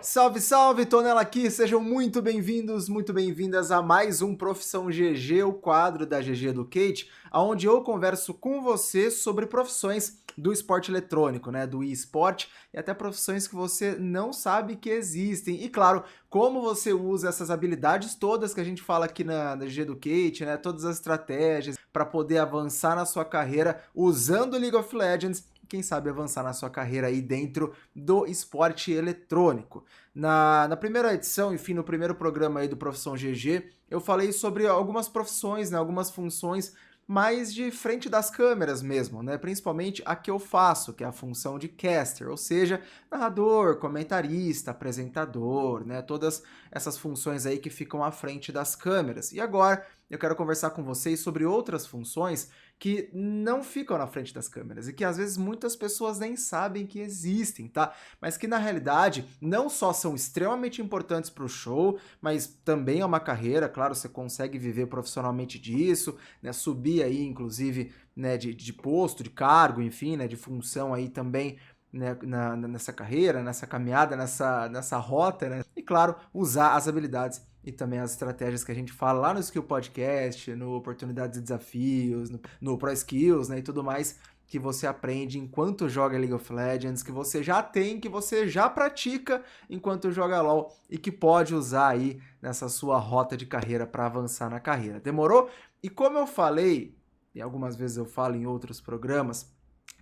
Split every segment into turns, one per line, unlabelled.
Salve, salve, Tonela aqui, sejam muito bem-vindos, muito bem-vindas a mais um Profissão GG, o quadro da GG Educate, onde eu converso com você sobre profissões do esporte eletrônico, né, do eSport, e até profissões que você não sabe que existem. E claro, como você usa essas habilidades todas que a gente fala aqui na GG Educate, né, todas as estratégias para poder avançar na sua carreira usando League of Legends, quem sabe avançar na sua carreira aí dentro do esporte eletrônico. Na primeira edição, enfim, no primeiro programa aí do Profissão GG, eu falei sobre algumas profissões, né, algumas funções mais de frente das câmeras mesmo, né? Principalmente a que eu faço, que é a função de caster, ou seja, narrador, comentarista, apresentador, né? Todas essas funções aí que ficam à frente das câmeras. E agora eu quero conversar com vocês sobre outras funções que não ficam na frente das câmeras e que às vezes muitas pessoas nem sabem que existem, tá? Mas que na realidade não só são extremamente importantes para o show, mas também é uma carreira, claro, você consegue viver profissionalmente disso, né? Subir aí, inclusive, né, de posto, de cargo, enfim, né, de função aí também, né, nessa carreira, nessa caminhada, nessa rota, né? E claro, usar as habilidades e também as estratégias que a gente fala lá no Skill Podcast, no Oportunidades e Desafios, no Pro Skills, né, e tudo mais que você aprende enquanto joga League of Legends, que você já tem, que você já pratica enquanto joga LoL e que pode usar aí nessa sua rota de carreira para avançar na carreira. Demorou? E como eu falei, e algumas vezes eu falo em outros programas,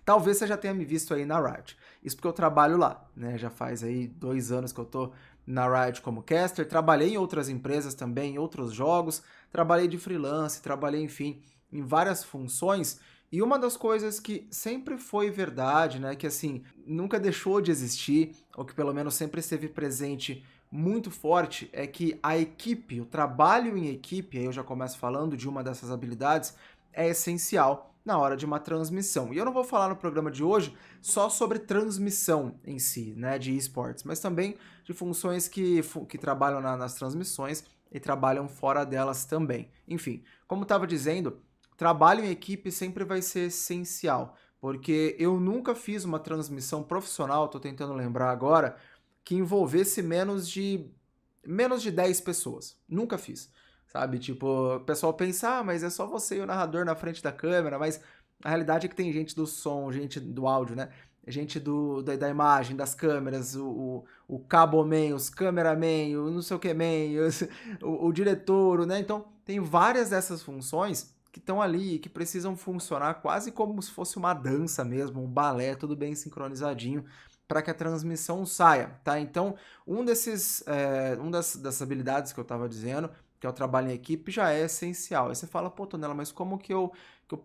talvez você já tenha me visto aí na Riot. Isso porque eu trabalho lá, né? Já faz aí 2 anos que eu tô na Riot como caster. Trabalhei em outras empresas também, em outros jogos. Trabalhei de freelance, trabalhei, enfim, em várias funções. E uma das coisas que sempre foi verdade, né? Que assim, nunca deixou de existir, ou que pelo menos sempre esteve presente muito forte, é que a equipe, o trabalho em equipe, aí eu já começo falando de uma dessas habilidades, é essencial na hora de uma transmissão. E eu não vou falar no programa de hoje só sobre transmissão em si, né, de esportes, mas também de funções que trabalham nas transmissões e trabalham fora delas também. Enfim, como estava dizendo, trabalho em equipe sempre vai ser essencial, porque eu nunca fiz uma transmissão profissional, estou tentando lembrar agora, que envolvesse menos de 10 pessoas. Nunca fiz. Sabe, tipo, o pessoal pensa, mas é só você e o narrador na frente da câmera, mas a realidade é que tem gente do som, gente do áudio, né? Gente da imagem, das câmeras, o caboman, os cameraman, o não sei o que man, o diretor, né? Então, tem várias dessas funções que estão ali e que precisam funcionar quase como se fosse uma dança mesmo, um balé, tudo bem sincronizadinho, para que a transmissão saia, tá? Então, dessas habilidades que eu estava dizendo, que é o trabalho em equipe, já é essencial. Aí você fala, pô, Tonela, mas como que eu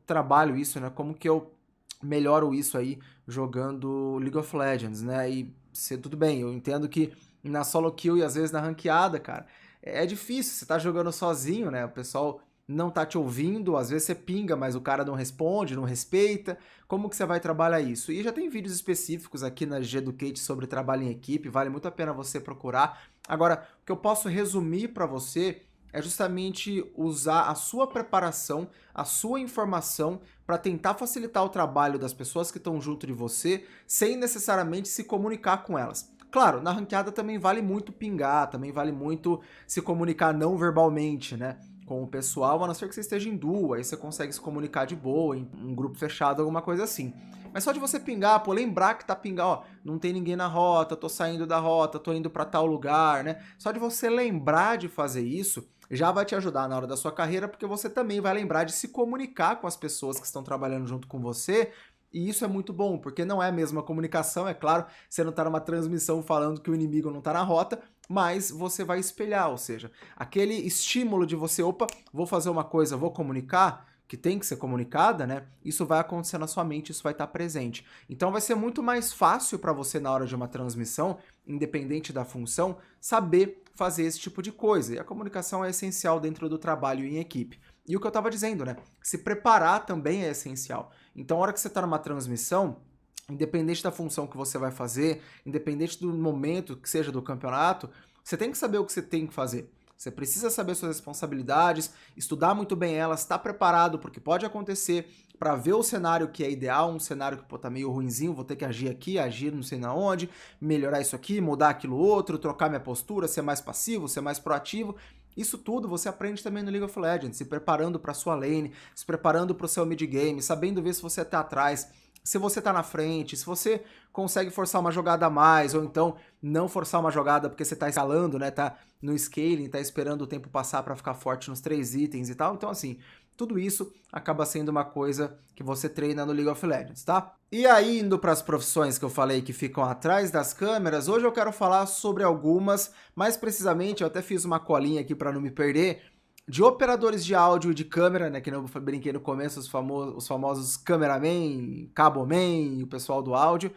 trabalho isso, né? Como que eu melhoro isso aí jogando League of Legends, né? E tudo bem, eu entendo que na solo kill e às vezes na ranqueada, cara, é difícil, você tá jogando sozinho, né? O pessoal não tá te ouvindo, às vezes você pinga, mas o cara não responde, não respeita. Como que você vai trabalhar isso? E já tem vídeos específicos aqui na G-Educate sobre trabalho em equipe, vale muito a pena você procurar. Agora, o que eu posso resumir para você é justamente usar a sua preparação, a sua informação para tentar facilitar o trabalho das pessoas que estão junto de você, sem necessariamente se comunicar com elas. Claro, na ranqueada também vale muito pingar, também vale muito se comunicar não verbalmente, né? Com o pessoal, a não ser que você esteja em duo, aí você consegue se comunicar de boa, em um grupo fechado, alguma coisa assim. Mas só de você pingar, pô, lembrar que tá pingando, ó, não tem ninguém na rota, tô saindo da rota, tô indo para tal lugar, né? Só de você lembrar de fazer isso, já vai te ajudar na hora da sua carreira, porque você também vai lembrar de se comunicar com as pessoas que estão trabalhando junto com você, e isso é muito bom, porque não é a mesma comunicação, é claro, você não tá numa transmissão falando que o inimigo não tá na rota, mas você vai espelhar, ou seja, aquele estímulo de você, opa, vou fazer uma coisa, vou comunicar, que tem que ser comunicada, né? Isso vai acontecer na sua mente, isso vai estar presente. Então vai ser muito mais fácil para você na hora de uma transmissão, independente da função, saber fazer esse tipo de coisa. E a comunicação é essencial dentro do trabalho em equipe. E o que eu estava dizendo, né? Se preparar também é essencial. Então, a hora que você está numa transmissão, independente da função que você vai fazer, independente do momento que seja do campeonato, você tem que saber o que você tem que fazer. Você precisa saber suas responsabilidades, estudar muito bem elas, estar preparado porque pode acontecer para ver o cenário que é ideal, um cenário que pô, tá meio ruinzinho, vou ter que agir aqui, agir não sei na onde, melhorar isso aqui, mudar aquilo outro, trocar minha postura, ser mais passivo, ser mais proativo. Isso tudo você aprende também no League of Legends, se preparando para sua lane, se preparando para o seu mid game, sabendo ver se você tá atrás, se você tá na frente, se você consegue forçar uma jogada a mais, ou então não forçar uma jogada porque você tá escalando, né, tá no scaling, tá esperando o tempo passar para ficar forte nos 3 itens e tal. Então assim, tudo isso acaba sendo uma coisa que você treina no League of Legends, tá? E aí, indo para as profissões que eu falei que ficam atrás das câmeras, hoje eu quero falar sobre algumas, mais precisamente, eu até fiz uma colinha aqui para não me perder, de operadores de áudio e de câmera, né, que eu brinquei no começo, os famosos cameraman, caboman, o pessoal do áudio,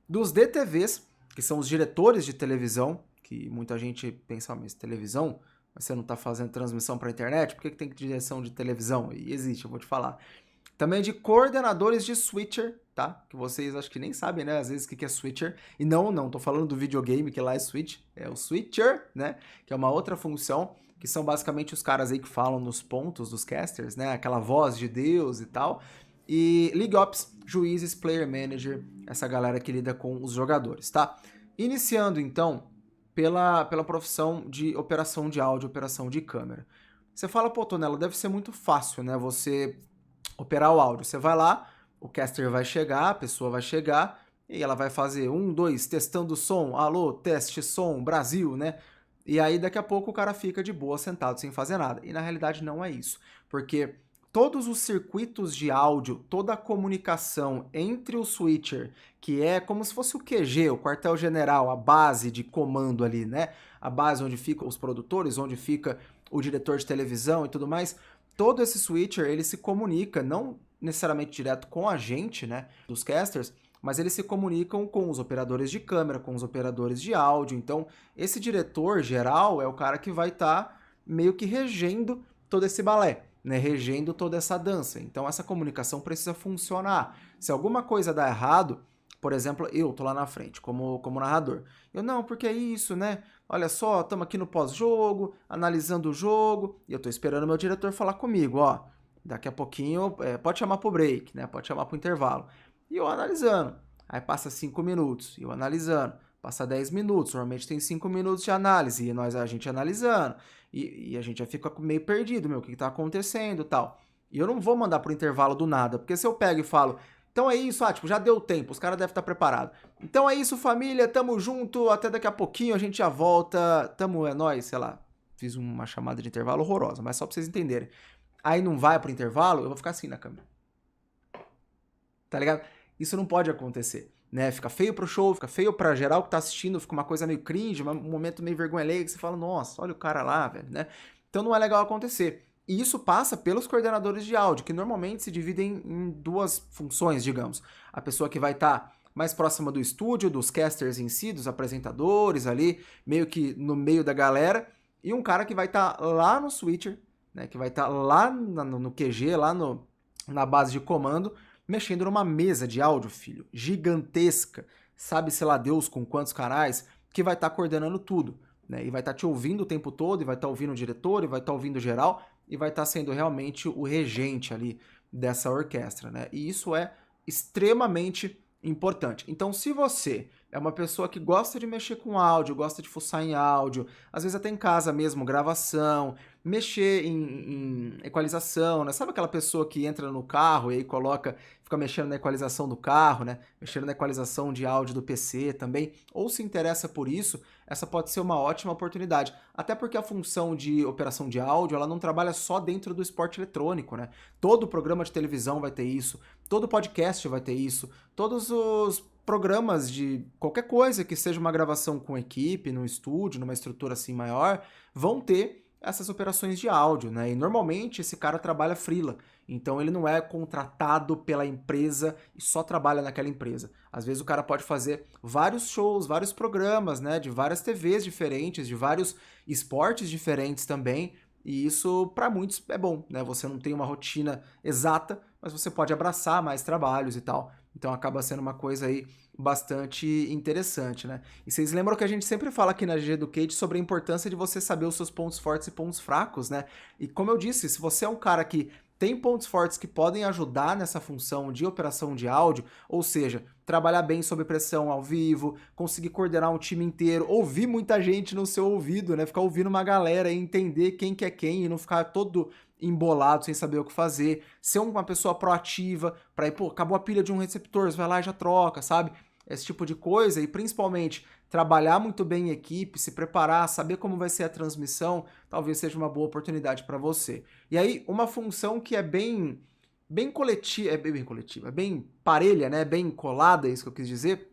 dos DTVs, que são os diretores de televisão, que muita gente pensa, mas televisão? Mas você não está fazendo transmissão para a internet? Por que tem direção de televisão? E existe, eu vou te falar. Também de coordenadores de switcher, tá? Que vocês acho que nem sabem, né? Às vezes o que é switcher. E não, tô falando do videogame, que lá é switch. É o switcher, né? Que é uma outra função, que são basicamente os caras aí que falam nos pontos dos casters, né? Aquela voz de Deus e tal. E League Ops, juízes, player manager, essa galera que lida com os jogadores, tá? Iniciando, então, pela profissão de operação de áudio, operação de câmera. Você fala, pô, Tonela, deve ser muito fácil, né? Você operar o áudio. Você vai lá, o caster vai chegar, a pessoa vai chegar, e ela vai fazer 1, 2, testando o som, alô, teste som, Brasil, né? E aí daqui a pouco o cara fica de boa sentado sem fazer nada. E na realidade não é isso, porque todos os circuitos de áudio, toda a comunicação entre o switcher, que é como se fosse o QG, o quartel-general, a base de comando ali, né? A base onde ficam os produtores, onde fica o diretor de televisão e tudo mais. Todo esse switcher, ele se comunica, não necessariamente direto com a gente, né, dos casters, mas eles se comunicam com os operadores de câmera, com os operadores de áudio. Então, esse diretor geral é o cara que vai estar meio que regendo todo esse balé, né, regendo toda essa dança. Então, essa comunicação precisa funcionar. Se alguma coisa dá errado, por exemplo, eu tô lá na frente como narrador. Eu, não, porque é isso, né? Olha só, estamos aqui no pós-jogo, analisando o jogo, e eu tô esperando meu diretor falar comigo, ó. Daqui a pouquinho, pode chamar pro break, né? Pode chamar pro intervalo. E eu analisando. Aí passa 5 minutos, e eu analisando. Passa 10 minutos, normalmente tem 5 minutos de análise, e a gente analisando. E a gente já fica meio perdido, meu, o que tá acontecendo e tal. E eu não vou mandar pro intervalo do nada, porque se eu pego e falo, então é isso, já deu tempo, os caras devem estar preparados. Então é isso, família, tamo junto, até daqui a pouquinho a gente já volta, é nóis, sei lá, fiz uma chamada de intervalo horrorosa, mas só pra vocês entenderem. Aí não vai pro intervalo, eu vou ficar assim na câmera. Tá ligado? Isso não pode acontecer, né? Fica feio pro show, fica feio pra geral que tá assistindo, fica uma coisa meio cringe, um momento meio vergonha alheia, que você fala, nossa, olha o cara lá, velho, né? Então não é legal acontecer. E isso passa pelos coordenadores de áudio, que normalmente se dividem em duas funções, digamos. A pessoa que vai estar mais próxima do estúdio, dos casters em si, dos apresentadores ali, meio que no meio da galera, e um cara que vai estar lá no switcher, né, que vai estar lá no QG, lá na base de comando, mexendo numa mesa de áudio, filho, gigantesca, sabe-se lá Deus com quantos canais, que vai estar coordenando tudo, né, e vai estar te ouvindo o tempo todo, e vai estar ouvindo o diretor, e vai estar ouvindo geral, e vai estar sendo realmente o regente ali dessa orquestra, né? E isso é extremamente importante. Então, se você é uma pessoa que gosta de mexer com áudio, gosta de fuçar em áudio, às vezes até em casa mesmo, gravação, mexer em equalização, né? Sabe aquela pessoa que entra no carro e aí fica mexendo na equalização do carro, né? Mexendo na equalização de áudio do PC também, ou se interessa por isso, essa pode ser uma ótima oportunidade. Até porque a função de operação de áudio, ela não trabalha só dentro do esporte eletrônico, né? Todo programa de televisão vai ter isso, todo podcast vai ter isso, todos os programas de qualquer coisa que seja uma gravação com equipe, no estúdio, numa estrutura assim maior, vão ter essas operações de áudio, né? E normalmente esse cara trabalha freela, então ele não é contratado pela empresa e só trabalha naquela empresa. Às vezes o cara pode fazer vários shows, vários programas, né? De várias TVs diferentes, de vários esportes diferentes também, e isso para muitos é bom, né? Você não tem uma rotina exata, mas você pode abraçar mais trabalhos e tal. Então acaba sendo uma coisa aí bastante interessante, né? E vocês lembram que a gente sempre fala aqui na GG Educate sobre a importância de você saber os seus pontos fortes e pontos fracos, né? E como eu disse, se você é um cara que tem pontos fortes que podem ajudar nessa função de operação de áudio, ou seja, trabalhar bem sob pressão ao vivo, conseguir coordenar um time inteiro, ouvir muita gente no seu ouvido, né? Ficar ouvindo uma galera e entender quem que é quem e não ficar todo embolado sem saber o que fazer, ser uma pessoa proativa, para ir, pô, acabou a pilha de um receptor, você vai lá e já troca, sabe? Esse tipo de coisa, e principalmente trabalhar muito bem em equipe, se preparar, saber como vai ser a transmissão, talvez seja uma boa oportunidade para você. E aí, uma função que é bem coletiva, bem parelha, né? Bem colada, é isso que eu quis dizer,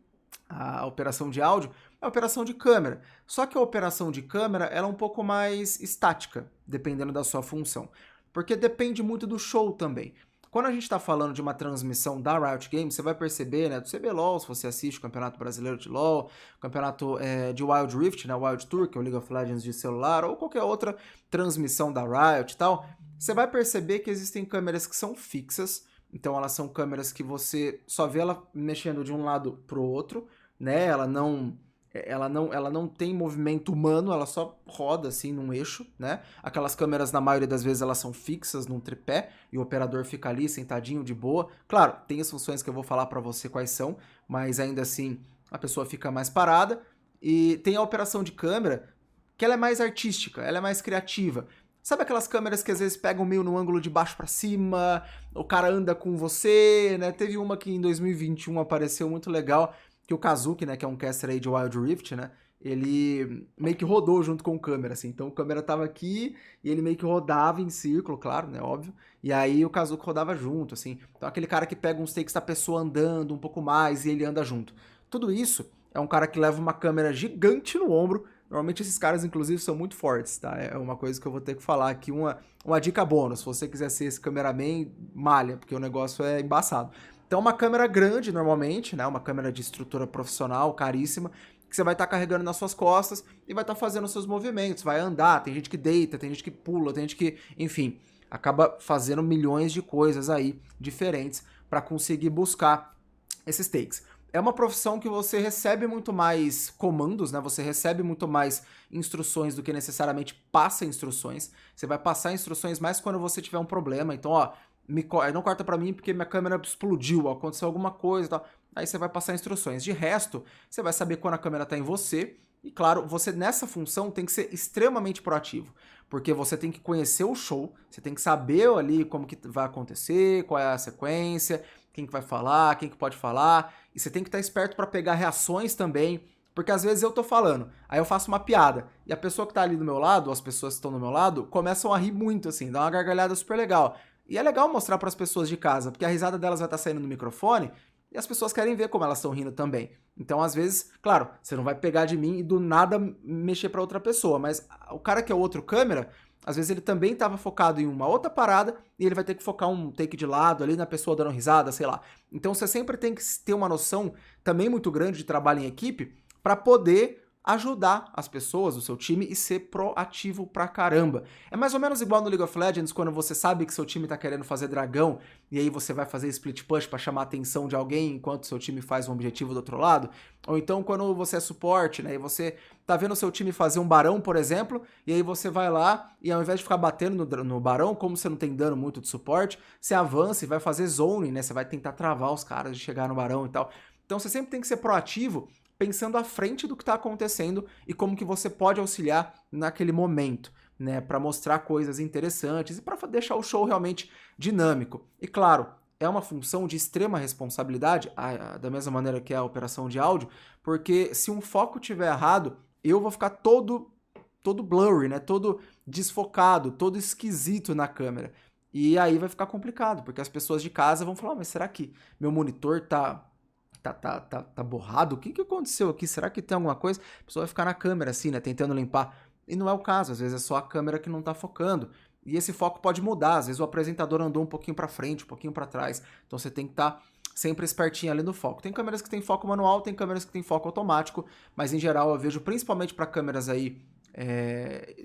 a operação de áudio, é a operação de câmera. Só que a operação de câmera ela é um pouco mais estática, dependendo da sua função. Porque depende muito do show também. Quando a gente está falando de uma transmissão da Riot Games, você vai perceber, né, do CBLOL, se você assiste o Campeonato Brasileiro de LoL, Campeonato de Wild Rift, né, Wild Tour, que é o League of Legends de celular, ou qualquer outra transmissão da Riot e tal, você vai perceber que existem câmeras que são fixas, então elas são câmeras que você só vê ela mexendo de um lado para o outro, né, ela não tem movimento humano, ela só roda assim num eixo, né? Aquelas câmeras, na maioria das vezes, elas são fixas num tripé e o operador fica ali sentadinho de boa. Claro, tem as funções que eu vou falar pra você quais são, mas ainda assim a pessoa fica mais parada. E tem a operação de câmera, que ela é mais artística, ela é mais criativa. Sabe aquelas câmeras que às vezes pegam meio no ângulo de baixo pra cima, o cara anda com você, né? Teve uma que em 2021 apareceu muito legal, que o Kazuki, né, que é um caster aí de Wild Rift, né, ele meio que rodou junto com o câmera, assim, então o câmera tava aqui e ele meio que rodava em círculo, claro, né, óbvio, e aí o Kazuki rodava junto, assim, então aquele cara que pega uns takes da pessoa andando um pouco mais e ele anda junto. Tudo isso é um cara que leva uma câmera gigante no ombro. Normalmente esses caras, inclusive, são muito fortes, tá? É uma coisa que eu vou ter que falar aqui, uma dica bônus, se você quiser ser esse cameraman, malha, porque o negócio é embaçado. Então, uma câmera grande, normalmente, né? Uma câmera de estrutura profissional, caríssima, que você vai estar carregando nas suas costas e vai estar fazendo os seus movimentos, vai andar, tem gente que deita, tem gente que pula, tem gente que, enfim, acaba fazendo milhões de coisas aí diferentes para conseguir buscar esses takes. É uma profissão que você recebe muito mais comandos, né? Você recebe muito mais instruções do que necessariamente passa instruções. Você vai passar instruções mais quando você tiver um problema. Então, ó, não corta pra mim porque minha câmera explodiu, aconteceu alguma coisa e tal. Aí você vai passar instruções. De resto, você vai saber quando a câmera tá em você. E claro, você nessa função tem que ser extremamente proativo. Porque você tem que conhecer o show, você tem que saber ali como que vai acontecer, qual é a sequência, quem que vai falar, quem que pode falar. E você tem que estar esperto para pegar reações também. Porque às vezes eu tô falando, aí eu faço uma piada, e a pessoa que tá ali do meu lado, ou as pessoas que estão do meu lado, começam a rir muito, assim, dá uma gargalhada super legal. E é legal mostrar para as pessoas de casa, porque a risada delas vai estar saindo no microfone e as pessoas querem ver como elas estão rindo também. Então, às vezes, claro, você não vai pegar de mim e do nada mexer para outra pessoa, mas o cara que é o outro câmera, às vezes ele também estava focado em uma outra parada e ele vai ter que focar um take de lado ali na pessoa dando risada, sei lá. Então, você sempre tem que ter uma noção também muito grande de trabalho em equipe para poder ajudar as pessoas, o seu time, e ser proativo pra caramba. É mais ou menos igual no League of Legends, quando você sabe que seu time tá querendo fazer dragão, e aí você vai fazer split push pra chamar a atenção de alguém enquanto seu time faz um objetivo do outro lado. Ou então quando você é suporte, né, e você tá vendo o seu time fazer um barão, por exemplo, e aí você vai lá, e ao invés de ficar batendo no barão, como você não tem dano muito de suporte, você avança e vai fazer zoning, né, você vai tentar travar os caras de chegar no barão e tal. Então você sempre tem que ser proativo, pensando à frente do que está acontecendo e como que você pode auxiliar naquele momento, né, para mostrar coisas interessantes e para deixar o show realmente dinâmico. E claro, é uma função de extrema responsabilidade, da mesma maneira que a operação de áudio, porque se um foco estiver errado, eu vou ficar todo blurry, né, todo desfocado, todo esquisito na câmera. E aí vai ficar complicado, porque as pessoas de casa vão falar, mas será que meu monitor tá borrado? O que aconteceu aqui? Será que tem alguma coisa? A pessoa vai ficar na câmera assim, né, tentando limpar. E não é o caso, às vezes é só a câmera que não tá focando. E esse foco pode mudar, às vezes o apresentador andou um pouquinho para frente, um pouquinho para trás. Então você tem que estar sempre espertinho ali no foco. Tem câmeras que tem foco manual, tem câmeras que tem foco automático, mas em geral eu vejo principalmente para câmeras aí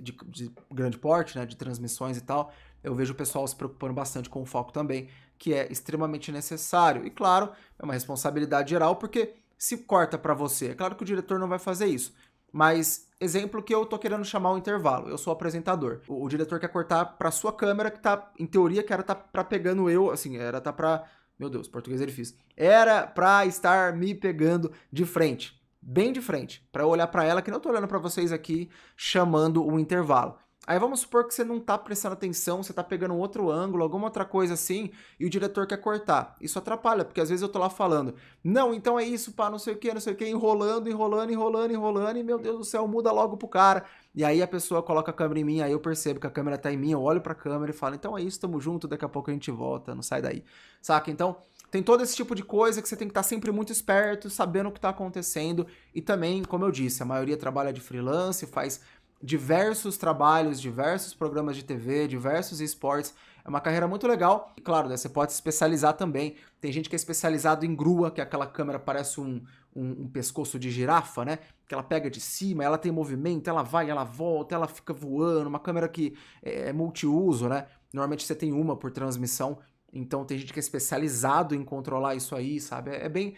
de grande porte, né, de transmissões e tal, eu vejo o pessoal se preocupando bastante com o foco também, que é extremamente necessário. E claro, é uma responsabilidade geral, porque se corta para você, é claro que o diretor não vai fazer isso, mas exemplo que eu tô querendo chamar um intervalo, eu sou o apresentador. O diretor quer cortar pra sua câmera que tá, em teoria, que era pra pegando eu, assim, era tá pra... Meu Deus, português é difícil. Era pra estar me pegando de frente, bem de frente, pra eu olhar pra ela, que não tô olhando pra vocês aqui, chamando o intervalo. Aí vamos supor que você não tá prestando atenção, você tá pegando um outro ângulo, alguma outra coisa assim, e o diretor quer cortar. Isso atrapalha, porque às vezes eu tô lá falando, não, então é isso, pá, não sei o que, enrolando, e meu Deus do céu, muda logo pro cara. E aí a pessoa coloca a câmera em mim, aí eu percebo que a câmera tá em mim, eu olho pra câmera e falo, então é isso, tamo junto, daqui a pouco a gente volta, não sai daí. Saca? Então, tem todo esse tipo de coisa que você tem que estar sempre muito esperto, sabendo o que tá acontecendo, e também, como eu disse, a maioria trabalha de freelance, faz diversos trabalhos, diversos programas de TV, diversos esportes. É uma carreira muito legal. E claro, né, você pode se especializar também. Tem gente que é especializado em grua, que é aquela câmera parece um pescoço de girafa, né? Que ela pega de cima, ela tem movimento, ela vai, ela volta, ela fica voando. Uma câmera que é multiuso, né? Normalmente você tem uma por transmissão. Então tem gente que é especializado em controlar isso aí, sabe? É bem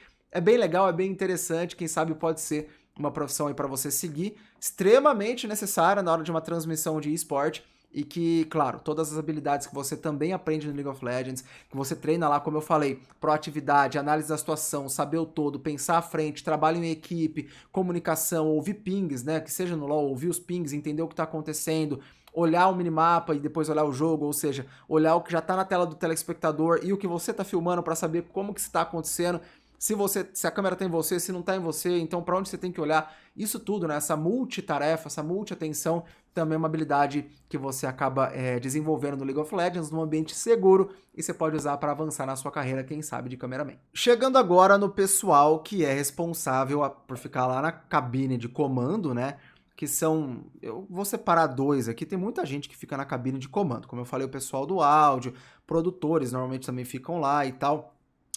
legal, é bem interessante. Quem sabe pode ser uma profissão aí para você seguir, extremamente necessária na hora de uma transmissão de esporte e que, claro, todas as habilidades que você também aprende no League of Legends, que você treina lá, como eu falei, proatividade, análise da situação, saber o todo, pensar à frente, trabalho em equipe, comunicação, ouvir pings, né, que seja no LoL, ouvir os pings, entender o que tá acontecendo, olhar o minimapa e depois olhar o jogo, ou seja, olhar o que já tá na tela do telespectador e o que você tá filmando para saber como que está acontecendo. Se a câmera tá em você, se não tá em você, então para onde você tem que olhar, isso tudo, né? Essa multitarefa, essa multiatenção, também é uma habilidade que você acaba desenvolvendo no League of Legends, num ambiente seguro, e você pode usar para avançar na sua carreira, quem sabe, de cameraman. Chegando agora no pessoal que é responsável por ficar lá na cabine de comando, né? Que são... Eu vou separar dois aqui, tem muita gente que fica na cabine de comando. Como eu falei, o pessoal do áudio, produtores normalmente também ficam lá e tal.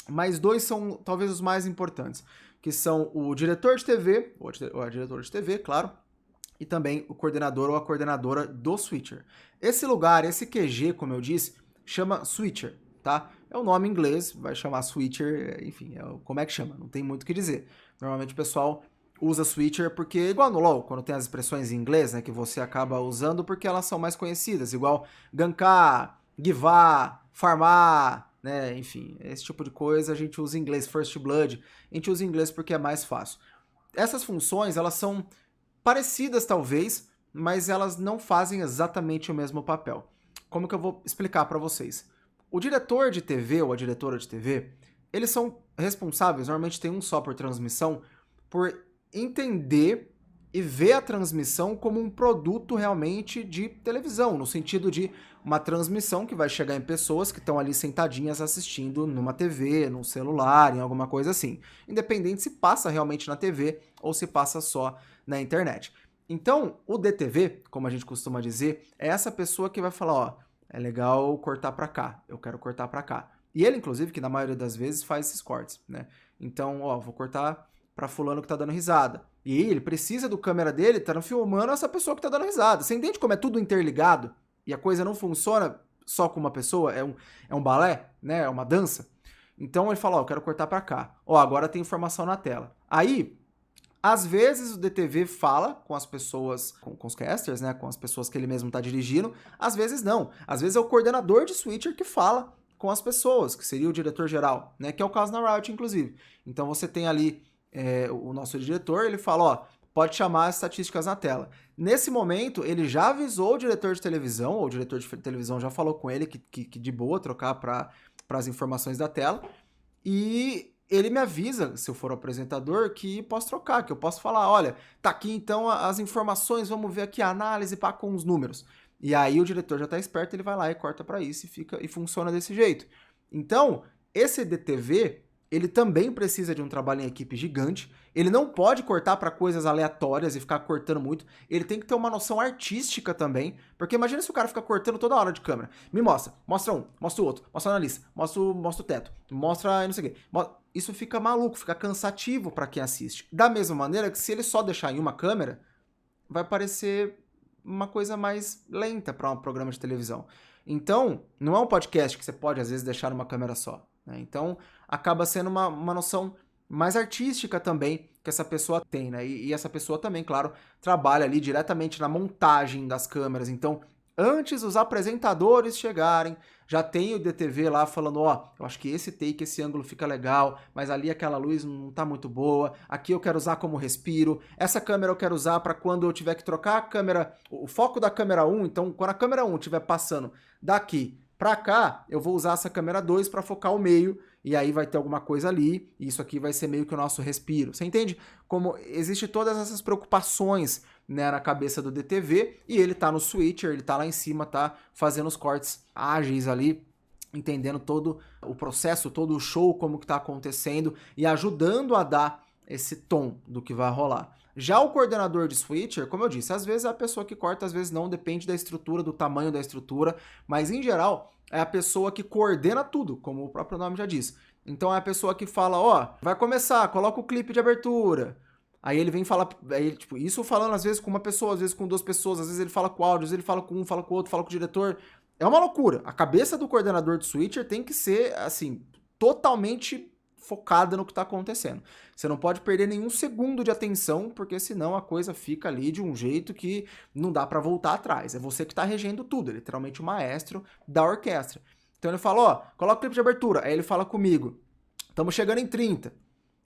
Mas dois são talvez os mais importantes, que são o diretor de TV, ou a diretora de TV, claro, e também o coordenador ou a coordenadora do switcher. Esse lugar, esse QG, como eu disse, chama switcher, tá? É o nome em inglês, vai chamar switcher, enfim, como é que chama, não tem muito o que dizer. Normalmente o pessoal usa switcher porque, igual no LoL, quando tem as expressões em inglês, né, que você acaba usando porque elas são mais conhecidas, igual gankar, givar, farmar, né, enfim, esse tipo de coisa a gente usa em inglês, First Blood, a gente usa em inglês porque é mais fácil. Essas funções, elas são parecidas talvez, mas elas não fazem exatamente o mesmo papel. Como que eu vou explicar para vocês? O diretor de TV ou a diretora de TV, eles são responsáveis, normalmente tem um só por transmissão, por entender e ver a transmissão como um produto realmente de televisão, no sentido de uma transmissão que vai chegar em pessoas que estão ali sentadinhas assistindo numa TV, num celular, em alguma coisa assim. Independente se passa realmente na TV ou se passa só na internet. Então, o DTV, como a gente costuma dizer, é essa pessoa que vai falar, ó, é legal cortar pra cá, eu quero cortar pra cá. E ele, inclusive, que na maioria das vezes faz esses cortes, né? Então, ó, vou cortar pra fulano que tá dando risada. E ele precisa do câmera dele, tá filmando essa pessoa que tá dando risada. Você entende como é tudo interligado? E a coisa não funciona só com uma pessoa, é um balé, né? É uma dança. Então ele fala, ó, eu quero cortar pra cá. Ó, agora tem informação na tela. Aí, às vezes o DTV fala com as pessoas, com os casters, né? Com as pessoas que ele mesmo tá dirigindo. Às vezes não. Às vezes é o coordenador de switcher que fala com as pessoas, que seria o diretor-geral, né? Que é o caso na Riot, inclusive. Então você tem ali o nosso diretor, ele fala, ó, pode chamar as estatísticas na tela. Nesse momento, ele já avisou o diretor de televisão, ou o diretor de televisão já falou com ele que de boa trocar para as informações da tela, e ele me avisa, se eu for o apresentador, que posso trocar, que eu posso falar, olha, tá aqui então as informações, vamos ver aqui a análise com os números. E aí o diretor já tá esperto, ele vai lá e corta para isso e funciona desse jeito. Então, esse DTV, ele também precisa de um trabalho em equipe gigante, ele não pode cortar para coisas aleatórias e ficar cortando muito, ele tem que ter uma noção artística também, porque imagina se o cara fica cortando toda hora de câmera. Me mostra um, mostra o outro, mostra a analista, mostra o teto, mostra não sei o quê. Isso fica maluco, fica cansativo para quem assiste. Da mesma maneira que se ele só deixar em uma câmera, vai parecer uma coisa mais lenta para um programa de televisão. Então, não é um podcast que você pode às vezes deixar numa câmera só. Então, acaba sendo uma noção mais artística também que essa pessoa tem, né? E essa pessoa também, claro, trabalha ali diretamente na montagem das câmeras. Então, antes os apresentadores chegarem, já tem o DTV lá falando, ó, eu acho que esse take, esse ângulo fica legal, mas ali aquela luz não tá muito boa, aqui eu quero usar como respiro, essa câmera eu quero usar para quando eu tiver que trocar a câmera, o foco da câmera 1, então quando a câmera 1 estiver passando daqui para cá, eu vou usar essa câmera 2 para focar o meio, e aí vai ter alguma coisa ali, e isso aqui vai ser meio que o nosso respiro. Você entende como existe todas essas preocupações, né, na cabeça do DTV, e ele tá no switcher, ele tá lá em cima, tá fazendo os cortes ágeis ali, entendendo todo o processo, todo o show, como que tá acontecendo, e ajudando a dar esse tom do que vai rolar. Já o coordenador de switcher, como eu disse, às vezes é a pessoa que corta, às vezes não, depende da estrutura, do tamanho da estrutura, mas em geral é a pessoa que coordena tudo, como o próprio nome já diz. Então é a pessoa que fala, ó, vai começar, coloca o clipe de abertura. Aí ele vem falar, aí, tipo, isso falando às vezes com uma pessoa, às vezes com duas pessoas, às vezes ele fala com o áudio, às vezes ele fala com um, fala com o outro, fala com o diretor. É uma loucura. A cabeça do coordenador de switcher tem que ser, assim, totalmente focada no que está acontecendo. Você não pode perder nenhum segundo de atenção, porque senão a coisa fica ali de um jeito que não dá para voltar atrás. É você que está regendo tudo, é literalmente o maestro da orquestra. Então ele fala, ó, coloca o clipe de abertura. Aí ele fala comigo, estamos chegando em 30.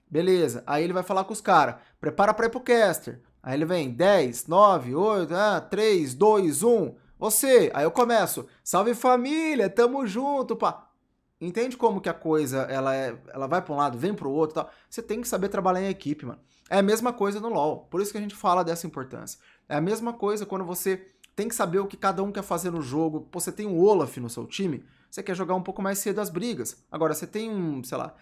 Beleza. Aí ele vai falar com os caras, prepara para ir pro caster. Aí ele vem, 10, 9, 8, 3, 2, 1, você. Aí eu começo, salve família, tamo junto, pá. Entende como que a coisa, ela vai para um lado, vem para o outro e tal? Você tem que saber trabalhar em equipe, mano. É a mesma coisa no LoL, por isso que a gente fala dessa importância. É a mesma coisa quando você tem que saber o que cada um quer fazer no jogo. Pô, você tem um Olaf no seu time, você quer jogar um pouco mais cedo as brigas. Agora, você tem sei lá,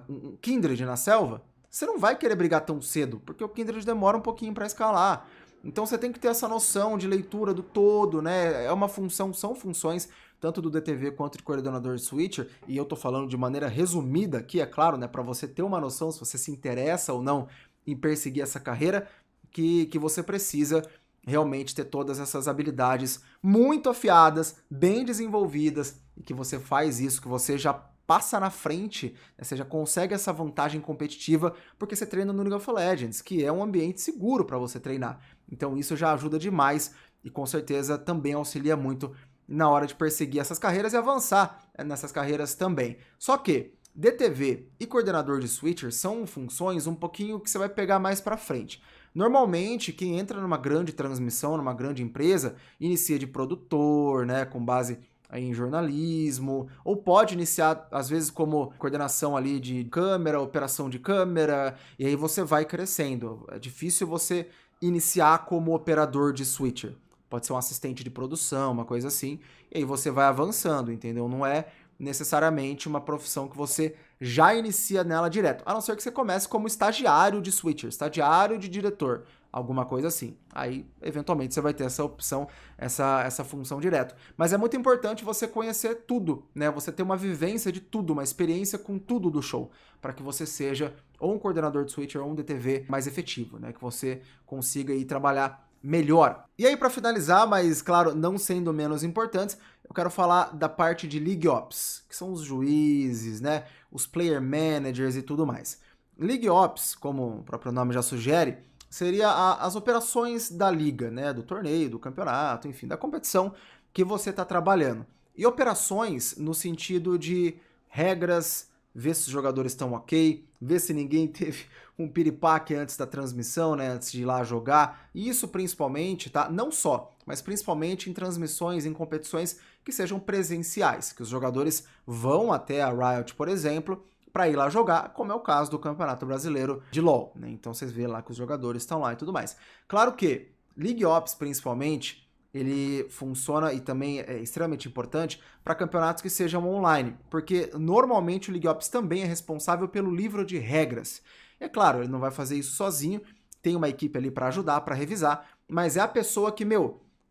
um Kindred na selva, você não vai querer brigar tão cedo, porque o Kindred demora um pouquinho para escalar. Então você tem que ter essa noção de leitura do todo, né? É uma função, são funções tanto do DTV quanto do coordenador de switcher, e eu tô falando de maneira resumida aqui, é claro, né, para você ter uma noção se você se interessa ou não em perseguir essa carreira, que você precisa realmente ter todas essas habilidades muito afiadas, bem desenvolvidas, e que você faz isso, que você já passa na frente, né, você já consegue essa vantagem competitiva porque você treina no League of Legends, que é um ambiente seguro para você treinar. Então isso já ajuda demais e com certeza também auxilia muito na hora de perseguir essas carreiras e avançar nessas carreiras também. Só que DTV e coordenador de switcher são funções um pouquinho que você vai pegar mais para frente. Normalmente, quem entra numa grande transmissão, numa grande empresa, inicia de produtor, né, com base aí em jornalismo, ou pode iniciar, às vezes, como coordenação ali de câmera, operação de câmera, e aí você vai crescendo. É difícil você iniciar como operador de switcher. Pode ser um assistente de produção, uma coisa assim, e aí você vai avançando, entendeu? Não é necessariamente uma profissão que você já inicia nela direto, a não ser que você comece como estagiário de switcher, estagiário de diretor, alguma coisa assim. Aí, eventualmente, você vai ter essa opção, essa função direto. Mas é muito importante você conhecer tudo, né? Você ter uma vivência de tudo, uma experiência com tudo do show, para que você seja ou um coordenador de switcher ou um DTV mais efetivo, né? Que você consiga ir trabalhar melhor. E aí, para finalizar, mas claro, não sendo menos importantes, eu quero falar da parte de League Ops, que são os juízes, né, os player managers e tudo mais. League Ops, como o próprio nome já sugere, seria as operações da liga, né, do torneio, do campeonato, enfim, da competição que você está trabalhando. E operações no sentido de regras, ver se os jogadores estão ok, ver se ninguém teve um piripaque antes da transmissão, né, antes de ir lá jogar. Isso principalmente, tá? Não só, mas principalmente em transmissões, em competições que sejam presenciais, que os jogadores vão até a Riot, por exemplo, para ir lá jogar, como é o caso do Campeonato Brasileiro de LoL, né? Então vocês vêem lá que os jogadores estão lá e tudo mais. Claro que League Ops, principalmente, ele funciona e também é extremamente importante para campeonatos que sejam online, porque normalmente o League Ops também é responsável pelo livro de regras. É claro, ele não vai fazer isso sozinho, tem uma equipe ali para ajudar, para revisar, mas é a pessoa que,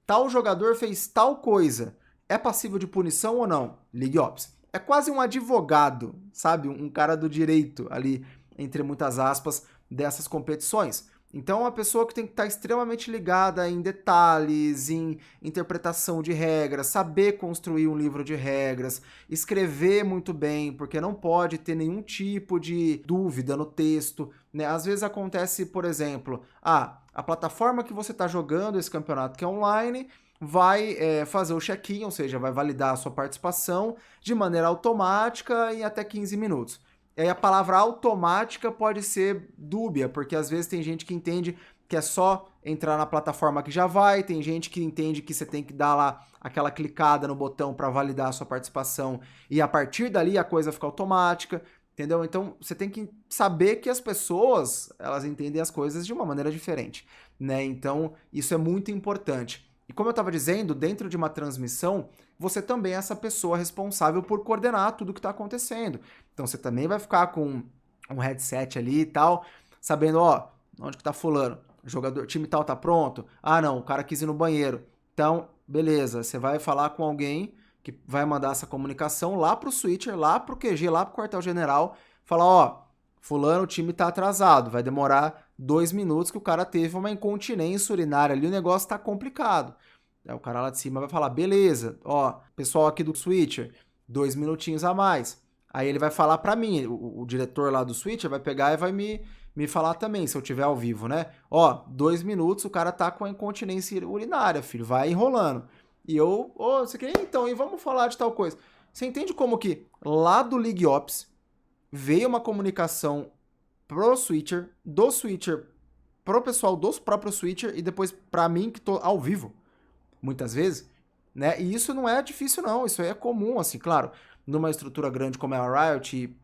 tal jogador fez tal coisa, é passível de punição ou não? League Ops. É quase um advogado, sabe? Um cara do direito ali, entre muitas aspas, dessas competições. Então, é uma pessoa que tem que estar extremamente ligada em detalhes, em interpretação de regras, saber construir um livro de regras, escrever muito bem, porque não pode ter nenhum tipo de dúvida no texto, né? Às vezes acontece, por exemplo, a plataforma que você está jogando esse campeonato que é online vai fazer o check-in, ou seja, vai validar a sua participação de maneira automática em até 15 minutos. E aí a palavra automática pode ser dúbia, porque às vezes tem gente que entende que é só entrar na plataforma que já vai, tem gente que entende que você tem que dar lá aquela clicada no botão para validar a sua participação e a partir dali a coisa fica automática, entendeu? Então você tem que saber que as pessoas, elas entendem as coisas de uma maneira diferente, né? Então isso é muito importante. E como eu estava dizendo, dentro de uma transmissão, você também é essa pessoa responsável por coordenar tudo o que está acontecendo. Então você também vai ficar com um headset ali e tal, sabendo, ó, onde que tá fulano? O jogador, time tal tá pronto? Ah, não, o cara quis ir no banheiro. Então, beleza, você vai falar com alguém que vai mandar essa comunicação lá pro switcher, lá pro QG, lá pro quartel-general, falar, ó, fulano, o time tá atrasado, vai demorar 2 minutos que o cara teve uma incontinência urinária ali, o negócio tá complicado. Aí o cara lá de cima vai falar, beleza, ó, pessoal aqui do switcher, 2 minutinhos a mais. Aí ele vai falar pra mim, o diretor lá do switcher vai pegar e vai me falar também, se eu tiver ao vivo, né? Ó, 2 minutos, o cara tá com a incontinência urinária, filho, vai enrolando. E eu, você quer? Então, e vamos falar de tal coisa. Você entende como que lá do League Ops veio uma comunicação pro switcher, do switcher pro pessoal do próprio switcher e depois pra mim que tô ao vivo, muitas vezes, né? E isso não é difícil não, isso aí é comum, assim, claro, numa estrutura grande como é a Riot,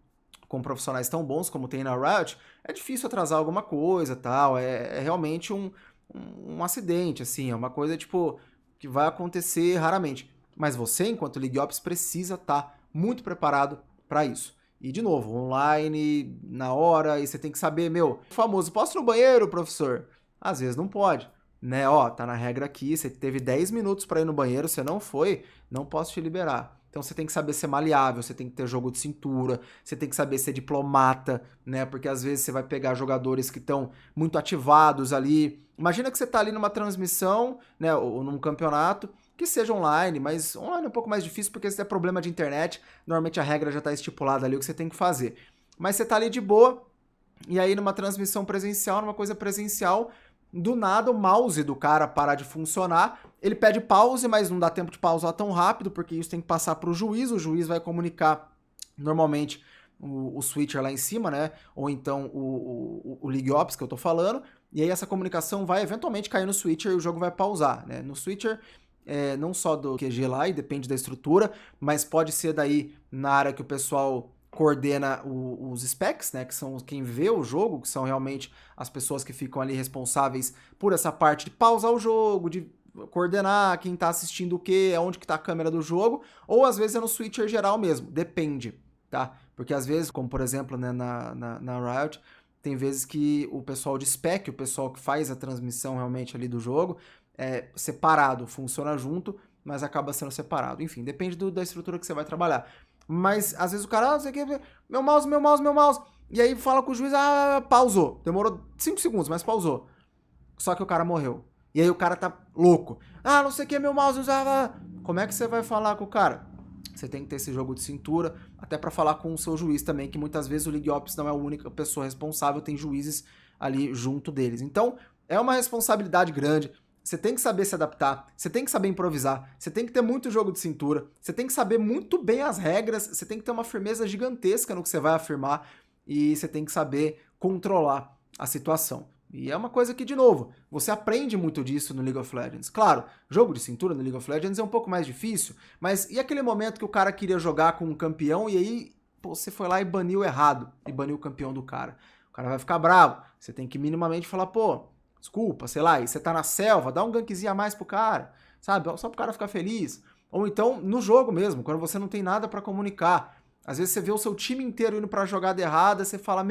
com profissionais tão bons como tem na Riot, é difícil atrasar alguma coisa, tal, é realmente um acidente, assim, é uma coisa, tipo, que vai acontecer raramente. Mas você, enquanto League Ops, precisa estar muito preparado para isso. E, de novo, online, na hora, e você tem que saber, meu, famoso, posso ir no banheiro, professor? Às vezes não pode, né? Ó, tá na regra aqui, você teve 10 minutos para ir no banheiro, você não foi, não posso te liberar. Então você tem que saber ser maleável, você tem que ter jogo de cintura, você tem que saber ser diplomata, né? Porque às vezes você vai pegar jogadores que estão muito ativados ali. Imagina que você tá ali numa transmissão, né, ou num campeonato, que seja online, mas online é um pouco mais difícil porque se tem problema de internet, normalmente a regra já está estipulada ali o que você tem que fazer. Mas você tá ali de boa, e aí numa transmissão presencial, numa coisa presencial, do nada o mouse do cara para de funcionar, ele pede pause, mas não dá tempo de pausar tão rápido, porque isso tem que passar para o juiz vai comunicar normalmente o switcher lá em cima, né? Ou então o League Ops que eu tô falando, e aí essa comunicação vai eventualmente cair no switcher e o jogo vai pausar, né? No switcher, não só do QG lá, e depende da estrutura, mas pode ser daí na área que o pessoal coordena os specs, né, que são quem vê o jogo, que são realmente as pessoas que ficam ali responsáveis por essa parte de pausar o jogo, de coordenar quem tá assistindo o quê, onde que tá a câmera do jogo, ou às vezes é no switcher geral mesmo, depende, tá? Porque às vezes, como por exemplo, né, na Riot, tem vezes que o pessoal de spec, o pessoal que faz a transmissão realmente ali do jogo, é separado, funciona junto, mas acaba sendo separado. Enfim, depende da estrutura que você vai trabalhar. Mas às vezes o cara, você quer ver meu mouse. E aí fala com o juiz, pausou. Demorou 5 segundos, mas pausou. Só que o cara morreu. E aí o cara tá louco. Não sei o que, meu mouse. Como é que você vai falar com o cara? Você tem que ter esse jogo de cintura, até pra falar com o seu juiz também, que muitas vezes o League Ops não é a única pessoa responsável, tem juízes ali junto deles. Então, é uma responsabilidade grande. Você tem que saber se adaptar, você tem que saber improvisar, você tem que ter muito jogo de cintura, você tem que saber muito bem as regras, você tem que ter uma firmeza gigantesca no que você vai afirmar e você tem que saber controlar a situação. E é uma coisa que, de novo, você aprende muito disso no League of Legends. Claro, jogo de cintura no League of Legends é um pouco mais difícil, mas e aquele momento que o cara queria jogar com um campeão e aí você foi lá e baniu errado, e baniu o campeão do cara? O cara vai ficar bravo, você tem que minimamente falar, desculpa, sei lá, e você tá na selva, dá um gankzinho a mais pro cara, sabe? Só pro cara ficar feliz. Ou então, no jogo mesmo, quando você não tem nada pra comunicar. Às vezes você vê o seu time inteiro indo pra jogada errada, você fala,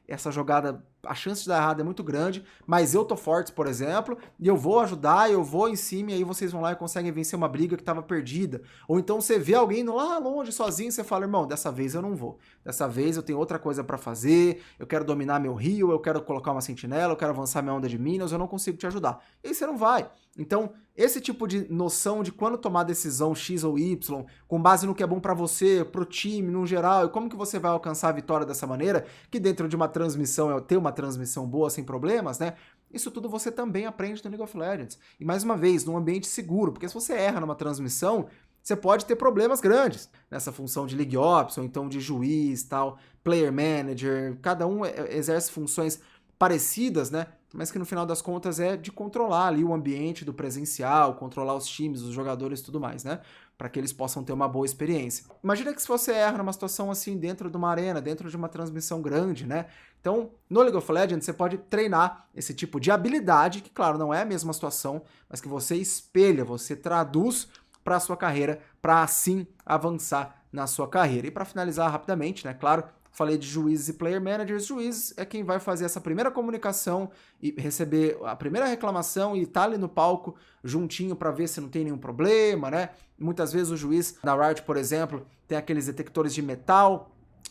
essa jogada a chance de dar errado é muito grande, mas eu tô forte, por exemplo, e eu vou ajudar, eu vou em cima, e aí vocês vão lá e conseguem vencer uma briga que estava perdida. Ou então você vê alguém indo lá longe sozinho, você fala, irmão, dessa vez eu não vou. Dessa vez eu tenho outra coisa para fazer, eu quero dominar meu rio, eu quero colocar uma sentinela, eu quero avançar minha onda de minas, eu não consigo te ajudar. E aí você não vai. Então, esse tipo de noção de quando tomar decisão X ou Y, com base no que é bom para você, pro time, no geral, e como que você vai alcançar a vitória dessa maneira, que dentro de uma transmissão é ter uma transmissão boa sem problemas, né? Isso tudo você também aprende no League of Legends. E mais uma vez, num ambiente seguro, porque se você erra numa transmissão, você pode ter problemas grandes nessa função de League Ops, ou então de juiz, tal, Player Manager, cada um exerce funções parecidas, né? Mas que no final das contas é de controlar ali o ambiente do presencial, controlar os times, os jogadores e tudo mais, né? Para que eles possam ter uma boa experiência. Imagina que se você erra numa situação assim dentro de uma arena, dentro de uma transmissão grande, né? Então, no League of Legends, você pode treinar esse tipo de habilidade, que claro, não é a mesma situação, mas que você espelha, você traduz para a sua carreira, para assim avançar na sua carreira. E para finalizar rapidamente, né? Claro, falei de juízes e player managers. Juiz é quem vai fazer essa primeira comunicação e receber a primeira reclamação e tá ali no palco juntinho para ver se não tem nenhum problema, né? Muitas vezes o juiz na Riot, por exemplo, tem aqueles detectores de metal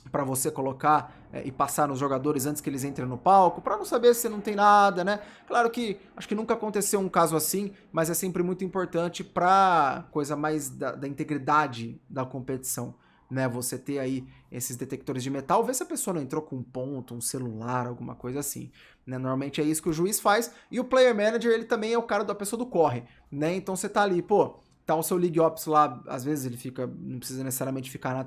para você colocar e passar nos jogadores antes que eles entrem no palco, para não saber se não tem nada, né? Claro que acho que nunca aconteceu um caso assim, mas é sempre muito importante para coisa mais da integridade da competição, né? Você ter aí esses detectores de metal, ver se a pessoa não entrou com um ponto, um celular, alguma coisa assim, né? Normalmente é isso que o juiz faz, e o player manager, ele também é o cara da pessoa do corre, né? Então você tá ali, pô, tá o seu League Ops lá, às vezes ele fica, não precisa necessariamente ficar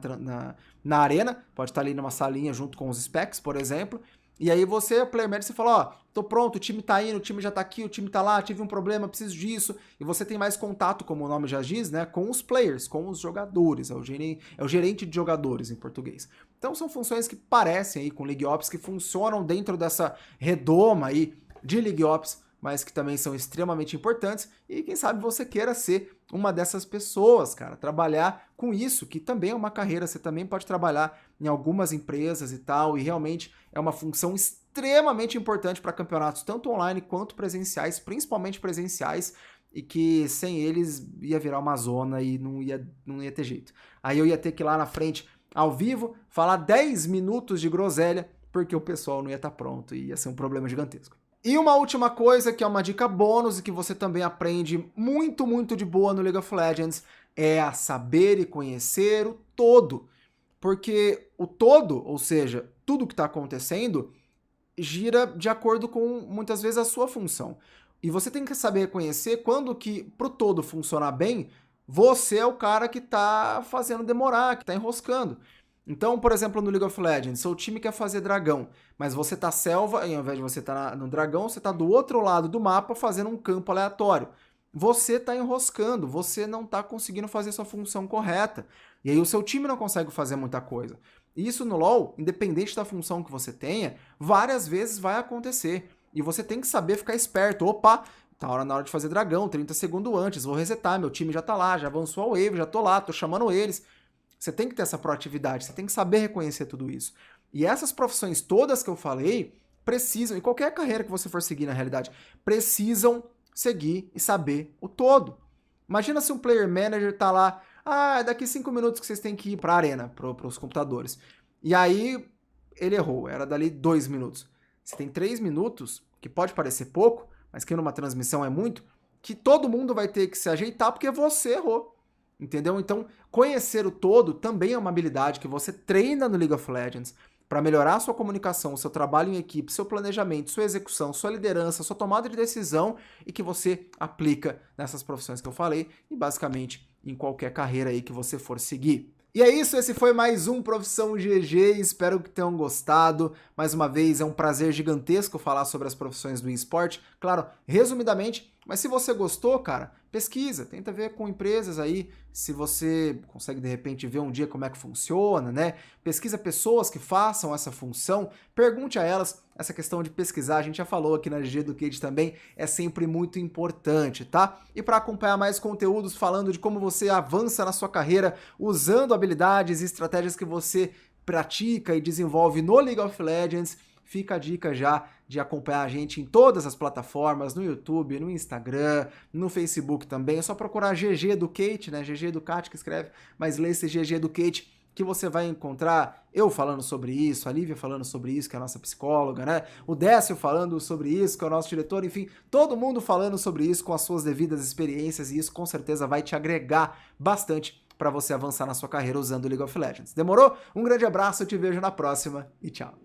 na arena, pode estar ali numa salinha junto com os specs, por exemplo, e aí você, player manager, você fala, ó, tô pronto, o time tá indo, o time já tá aqui, o time tá lá, tive um problema, preciso disso, e você tem mais contato, como o nome já diz, né, com os players, com os jogadores, é o gerente de jogadores em português. Então são funções que parecem aí com League Ops, que funcionam dentro dessa redoma aí de League Ops, mas que também são extremamente importantes, e quem sabe você queira ser uma dessas pessoas, cara, trabalhar com isso, que também é uma carreira, você também pode trabalhar em algumas empresas e tal, e realmente é uma função extremamente importante para campeonatos, tanto online quanto presenciais, principalmente presenciais, e que sem eles ia virar uma zona e não ia ter jeito. Aí eu ia ter que ir lá na frente, ao vivo, falar 10 minutos de groselha, porque o pessoal não ia estar pronto, e ia ser um problema gigantesco. E uma última coisa, que é uma dica bônus e que você também aprende muito, muito de boa no League of Legends, é a saber e conhecer o todo. Porque o todo, ou seja, tudo que está acontecendo, gira de acordo com, muitas vezes, a sua função. E você tem que saber reconhecer quando que, pro todo funcionar bem, você é o cara que está fazendo demorar, que está enroscando. Então, por exemplo, no League of Legends, seu time quer fazer dragão, mas você tá selva, e ao invés de você estar no dragão, você tá do outro lado do mapa fazendo um campo aleatório. Você tá enroscando, você não tá conseguindo fazer sua função correta. E aí o seu time não consegue fazer muita coisa. Isso no LoL, independente da função que você tenha, várias vezes vai acontecer. E você tem que saber ficar esperto. Opa, tá na hora de fazer dragão, 30 segundos antes, vou resetar, meu time já tá lá, já avançou a wave, já tô lá, tô chamando eles. Você tem que ter essa proatividade, você tem que saber reconhecer tudo isso. E essas profissões todas que eu falei precisam, e qualquer carreira que você for seguir na realidade, precisam seguir e saber o todo. Imagina se um player manager tá lá, daqui 5 minutos que vocês têm que ir pra arena, pros computadores. E aí ele errou, era dali 2 minutos. Você tem 3 minutos, que pode parecer pouco, mas que numa transmissão é muito, que todo mundo vai ter que se ajeitar porque você errou. Entendeu? Então, conhecer o todo também é uma habilidade que você treina no League of Legends para melhorar a sua comunicação, seu trabalho em equipe, seu planejamento, sua execução, sua liderança, sua tomada de decisão e que você aplica nessas profissões que eu falei e basicamente em qualquer carreira aí que você for seguir. E é isso, esse foi mais um Profissão GG, espero que tenham gostado. Mais uma vez, é um prazer gigantesco falar sobre as profissões do esporte, claro, resumidamente, mas se você gostou, cara, pesquisa, tenta ver com empresas aí, se você consegue de repente ver um dia como é que funciona, né? Pesquisa pessoas que façam essa função, pergunte a elas. Essa questão de pesquisar, a gente já falou aqui na GG Educate também, é sempre muito importante, tá? E para acompanhar mais conteúdos falando de como você avança na sua carreira usando habilidades e estratégias que você pratica e desenvolve no League of Legends, fica a dica já de acompanhar a gente em todas as plataformas, no YouTube, no Instagram, no Facebook também. É só procurar GG Educate, né? GG Educate que escreve, mas lê esse GG Educate que você vai encontrar eu falando sobre isso, a Lívia falando sobre isso, que é a nossa psicóloga, né? O Décio falando sobre isso, que é o nosso diretor, enfim, todo mundo falando sobre isso com as suas devidas experiências, e isso com certeza vai te agregar bastante para você avançar na sua carreira usando o League of Legends. Demorou? Um grande abraço, eu te vejo na próxima e tchau!